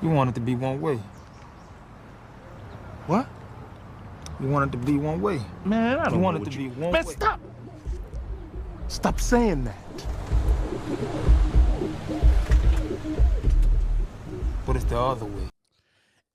You want it to be one way. What? You want it to be one way. Man, I don't want know it to be one Man, way. stop. Stop saying that. But it's the other way.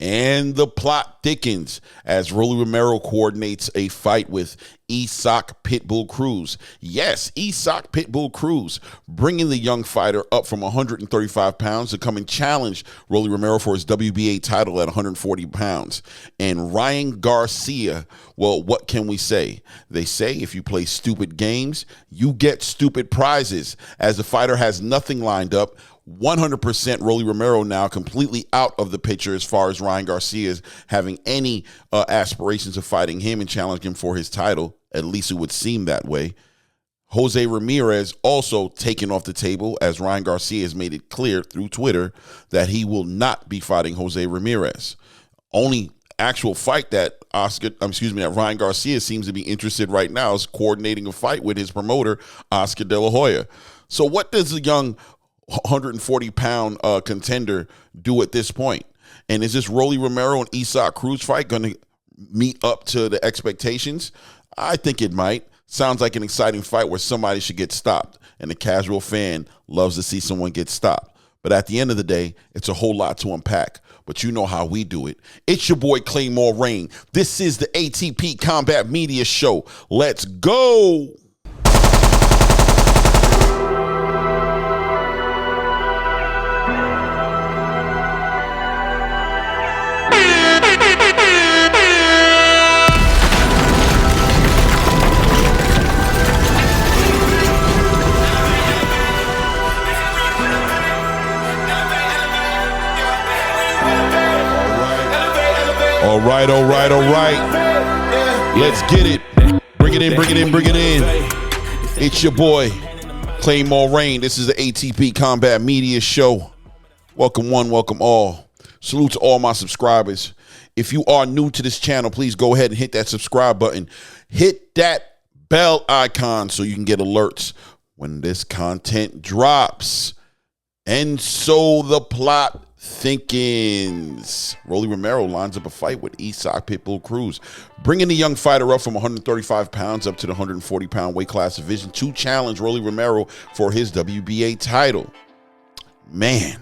And the plot thickens as Rolly Romero coordinates a fight with Issac Pitbull Cruz. Yes, Issac Pitbull Cruz, bringing the young fighter up from 135 pounds to come and challenge Rolly Romero for his WBA title at 140 pounds. And Ryan Garcia, well, what can we say? They say if you play stupid games, you get stupid prizes. As the fighter has nothing lined up, 100% Rolly Romero now completely out of the picture as far as Ryan Garcia is having any aspirations of fighting him and challenging him for his title. At least it would seem that way. Jose Ramirez also taken off the table as Ryan Garcia has made it clear through Twitter that he will not be fighting Jose Ramirez. Only actual fight that Ryan Garcia seems to be interested right now is coordinating a fight with his promoter, Oscar Delahoya. So what does the young 140-pound contender do at this point? And is this Rolly Romero and Issac Cruz fight going to meet up to the expectations? I think it might. Sounds like an exciting fight where somebody should get stopped, and the casual fan loves to see someone get stopped. But at the end of the day, it's a whole lot to unpack. But you know how we do it. It's your boy Claymore Rain. This is the ATP Combat Media Show. Let's go. All right. Let's get it. Bring it in. It's your boy, Claymore Rain. This is the ATP Combat Media Show. Welcome one, welcome all. Salute to all my subscribers. If you are new to this channel, please go ahead and hit that subscribe button. Hit that bell icon so you can get alerts when this content drops. And so the plot thinkens. Rolly Romero lines up a fight with Issac Pitbull Cruz, bringing the young fighter up from 135 pounds up to the 140-pound weight class division to challenge Rolly Romero for his WBA title. Man.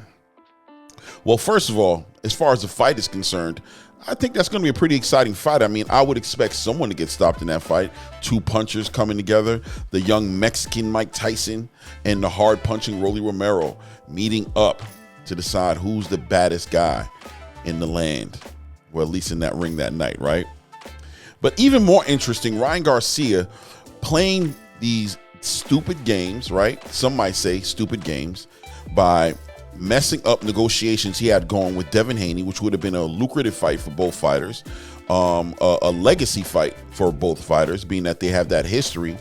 Well, first of all, as far as the fight is concerned, I think that's going to be a pretty exciting fight. I mean, I would expect someone to get stopped in that fight. Two punchers coming together, the young Mexican Mike Tyson and the hard-punching Rolly Romero meeting up to decide who's the baddest guy in the land, or at least in that ring that night, right? But even more interesting, Ryan Garcia playing these stupid games, right? Some might say stupid games, by messing up negotiations he had going with Devin Haney, which would have been a lucrative fight for both fighters, a legacy fight for both fighters, being that they have that history.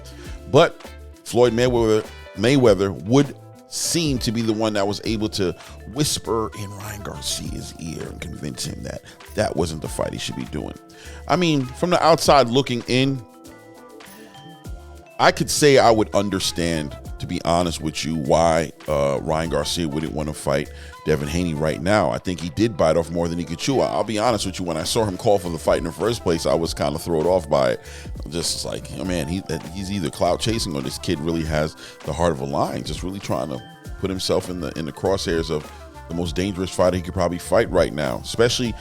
But Floyd Mayweather would seem to be the one that was able to whisper in Ryan Garcia's ear and convince him that that wasn't the fight he should be doing. I mean, from the outside looking in, I could say I would understand, to be honest with you, why Ryan Garcia wouldn't want to fight Devin Haney right now. I think he did bite off more than he could chew. I'll be honest with you, when I saw him call for the fight in the first place, I was kind of thrown off by it. Just like, oh man, he's either clout chasing or this kid really has the heart of a lion, just really trying to put himself in the crosshairs of the most dangerous fighter he could probably fight right now, especially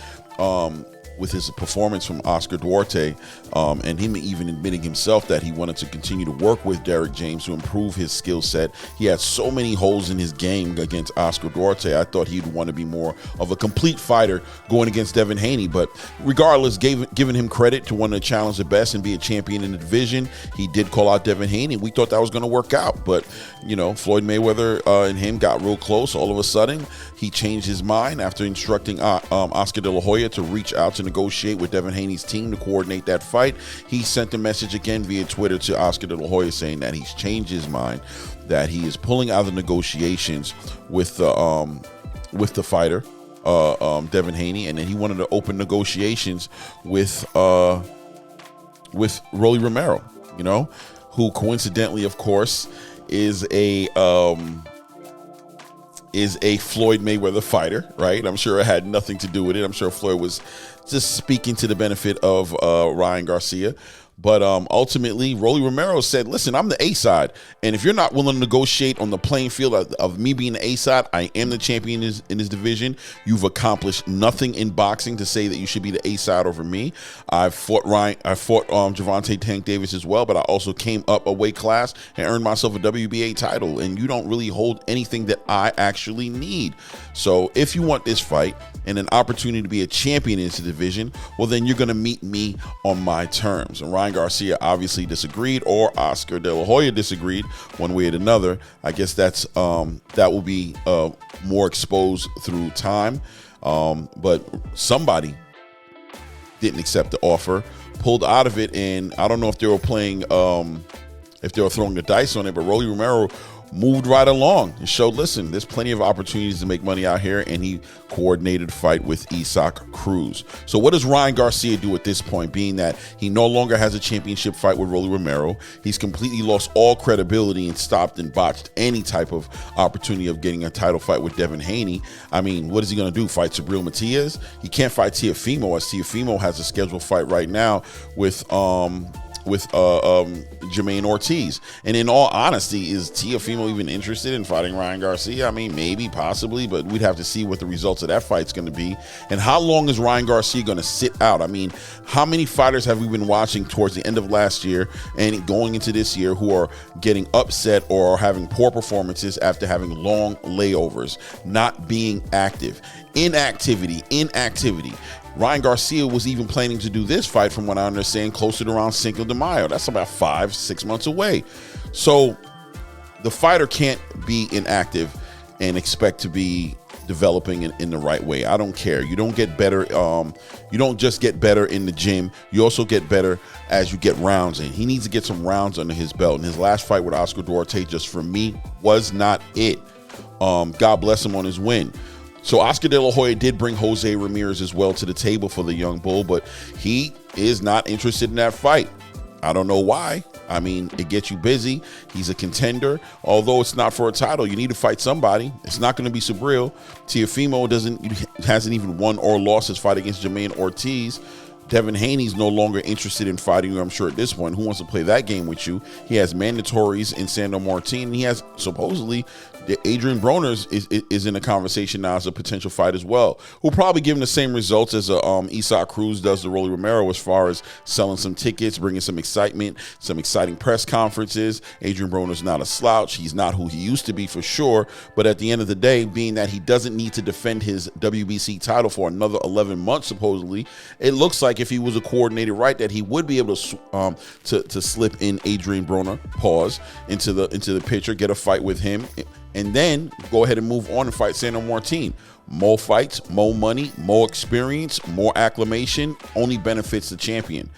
with his performance from Oscar Duarte, and him even admitting himself that he wanted to continue to work with Derek James to improve his skill set. He had so many holes in his game against Oscar Duarte. I thought he'd want to be more of a complete fighter going against Devin Haney, but regardless, giving him credit to want to challenge the best and be a champion in the division, he did call out Devin Haney. We thought that was going to work out, but you know, Floyd Mayweather and him got real close. All of a sudden, he changed his mind after instructing Oscar Delahoya to reach out to negotiate with Devin Haney's team to coordinate that fight. He sent a message again via Twitter to Oscar Delahoya saying that he's changed his mind, that he is pulling out of the negotiations with the fighter, Devin Haney, and then he wanted to open negotiations with Rolly Romero, you know, who coincidentally, of course, is a is a Floyd Mayweather fighter, right? I'm sure it had nothing to do with it. I'm sure Floyd was just speaking to the benefit of Ryan Garcia. But ultimately, Rolly Romero said, listen, I'm the A side. And if you're not willing to negotiate on the playing field of me being the A side, I am the champion in this division. You've accomplished nothing in boxing to say that you should be the A side over me. I fought Gervonta Tank Davis as well, but I also came up a weight class and earned myself a WBA title. And you don't really hold anything that I actually need. So if you want this fight and an opportunity to be a champion in this division, well, then you're going to meet me on my terms. And Ryan Garcia obviously disagreed, or Oscar De La Hoya disagreed one way or another. I guess that will be more exposed through time. But somebody didn't accept the offer, pulled out of it, and I don't know if they were playing, if they were throwing the dice on it, but Rolly Romero moved right along and showed, listen, there's plenty of opportunities to make money out here, and he coordinated fight with Issac Cruz. So what does Ryan Garcia do at this point, being that he no longer has a championship fight with Rolly Romero? He's completely lost all credibility and stopped and botched any type of opportunity of getting a title fight with Devin Haney. I mean, what is he going to do, fight Subriel Matias? He can't fight Teofimo, as Teofimo has a scheduled fight right now with Jermaine Ortiz. And in all honesty, is Teofimo even interested in fighting Ryan Garcia? I mean, maybe, possibly, but we'd have to see what the results of that fight's going to be. And how long is Ryan Garcia going to sit out? I mean, how many fighters have we been watching towards the end of last year and going into this year who are getting upset or are having poor performances after having long layovers, not being active? Inactivity. Ryan Garcia was even planning to do this fight, from what I understand, closer to around Cinco de Mayo. That's about 5-6 months away. So the fighter can't be inactive and expect to be developing in the right way. I don't care. You don't get better. You don't just get better in the gym. You also get better as you get rounds in. He needs to get some rounds under his belt. And his last fight with Oscar Duarte, just for me, was not it. God bless him on his win. So Oscar De La Hoya did bring Jose Ramirez as well to the table for the young bull, but he is not interested in that fight. I don't know why. I mean, it gets you busy. He's a contender. Although it's not for a title, you need to fight somebody. It's not going to be Subriel. Teofimo hasn't even won or lost his fight against Jermaine Ortiz. Devin Haney's no longer interested in fighting you, I'm sure, at this point. Who wants to play that game with you? He has mandatories in Sandor Martin, and he has supposedly Adrian Broner is in the conversation now as a potential fight as well, who'll probably give him the same results as Issac Cruz does to Rolly Romero, as far as selling some tickets, bringing some excitement, some exciting press conferences. Adrian Broner's not a slouch. He's not who he used to be, for sure, but at the end of the day, being that he doesn't need to defend his WBC title for another 11 months, supposedly, it looks like if he was a coordinated right, that he would be able to slip in Adrian Broner, into the picture, get a fight with him, and then go ahead and move on and fight Sandor Martin. More fights, more money, more experience, more acclamation, only benefits the champion.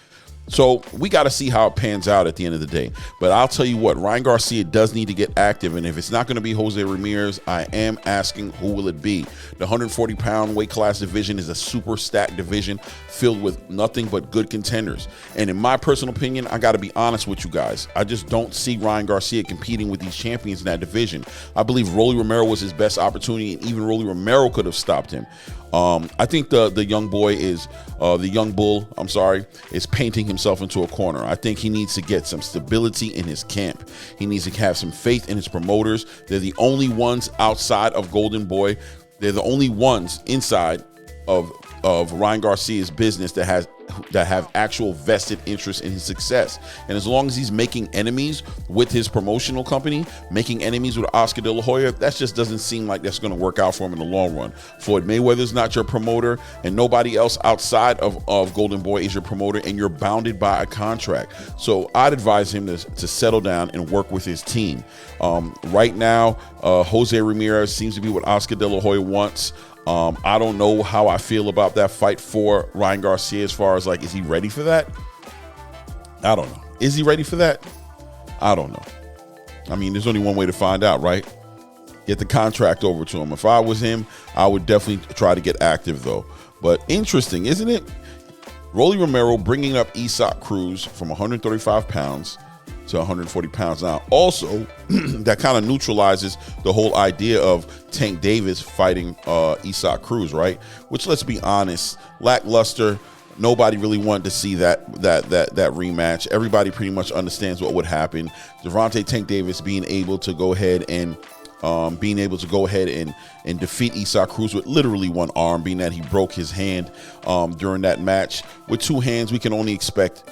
So we got to see how it pans out at the end of the day. But I'll tell you what, Ryan Garcia does need to get active. And if it's not going to be Jose Ramirez, I am asking, who will it be? The 140-pound weight class division is a super stacked division filled with nothing but good contenders. And in my personal opinion, I got to be honest with you guys, I just don't see Ryan Garcia competing with these champions in that division. I believe Rolly Romero was his best opportunity, and even Rolly Romero could have stopped him. I think the young bull is painting himself into a corner. I think he needs to get some stability in his camp. He needs to have some faith in his promoters. They're the only ones outside of Golden Boy. They're the only ones inside of Ryan Garcia's business that have actual vested interest in his success. And as long as he's making enemies with his promotional company, making enemies with Oscar De La Hoya, that just doesn't seem like that's going to work out for him in the long run. Floyd Mayweather's not your promoter, and nobody else outside of Golden Boy is your promoter, and you're bounded by a contract. So I'd advise him to settle down and work with his team. Right now, Jose Ramirez seems to be what Oscar De La Hoya wants. I don't know how I feel about that fight for Ryan Garcia, as far as, like, is he ready for that? I don't know. Is he ready for that? I don't know. I mean, there's only one way to find out, right? Get the contract over to him. If I was him, I would definitely try to get active, though. But interesting, isn't it? Rolly Romero bringing up Issac Cruz from 135 pounds to 140 pounds now. Also, that kind of neutralizes the whole idea of Tank Davis fighting Issac Cruz, right? Which, let's be honest, lackluster. Nobody really wanted to see that rematch. Everybody pretty much understands what would happen. Gervonta Tank Davis being able to go ahead and defeat Issac Cruz with literally one arm, being that he broke his hand during that match. With two hands, we can only expect,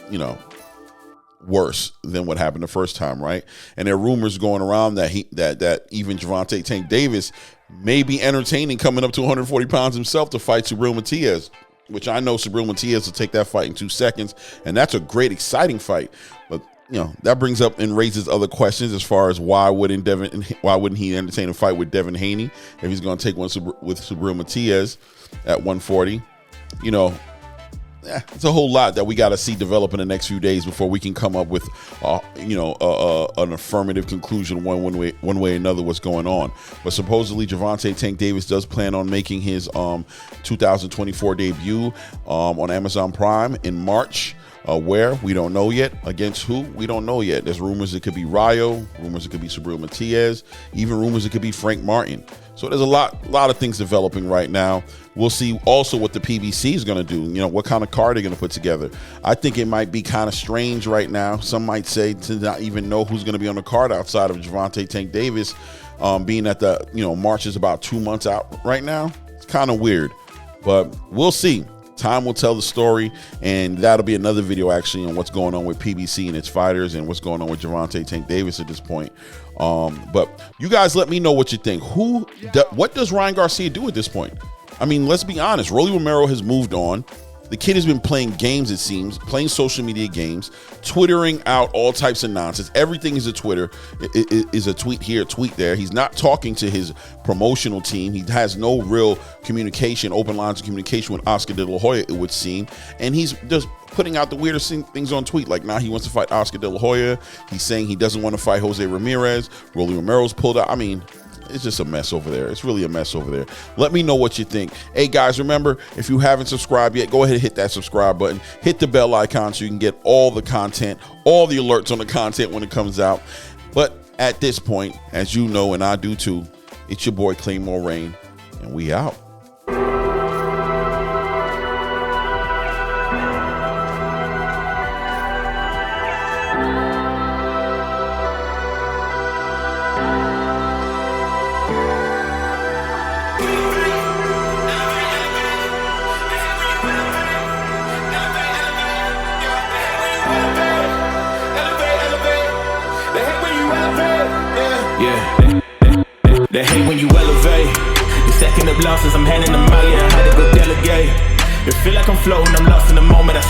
worse than what happened the first time, right? And there are rumors going around that that even Gervonta Tank Davis may be entertaining coming up to 140 pounds himself to fight Subriel Matias, which I know Subriel Matias will take that fight in 2 seconds, and that's a great, exciting fight. But that brings up and raises other questions as far as why wouldn't he entertain a fight with Devin Haney if he's going to take one with Subriel Matias at 140? It's a whole lot that we got to see develop in the next few days before we can come up with, an affirmative conclusion one way or another what's going on. But supposedly Gervonta Tank Davis does plan on making his 2024 debut on Amazon Prime in March. Where? We don't know yet. Against who? We don't know yet. There's rumors it could be Rayo, rumors it could be Subriel Matias, even rumors it could be Frank Martin. So there's a lot of things developing right now. We'll see also what the PBC is going to do. What kind of card they're going to put together. I think it might be kind of strange right now. Some might say to not even know who's going to be on the card outside of Gervonta Tank Davis, being that March is about 2 months out right now. It's kind of weird, but we'll see. Time will tell the story, and that'll be another video actually on what's going on with PBC and its fighters and what's going on with Gervonta Tank Davis at this point. But you guys let me know what you think. What does Ryan Garcia do at this point? I mean, let's be honest. Rolly Romero has moved on. The kid has been playing games, it seems, playing social media games, twittering out all types of nonsense. Everything is a Twitter, is a tweet here, a tweet there. He's not talking to his promotional team. He has no real communication, open lines of communication with Oscar Delahoya, it would seem. And he's just putting out the weirdest things on tweet. Like now he wants to fight Oscar Delahoya. He's saying he doesn't want to fight Jose Ramirez. Rolly Romero's pulled out. I mean, it's just a mess over there. It's really a mess over there. Let me know what you think. Hey, guys, remember, if you haven't subscribed yet, go ahead and hit that subscribe button. Hit the bell icon so you can get all the content, all the alerts on the content when it comes out. But at this point, as you know, and I do too, it's your boy Claymore Rain, and we out. They hate when you elevate. You're stacking up losses, I'm handing them out, yeah, I had to go delegate. It feel like I'm floating, I'm lost in the moment, I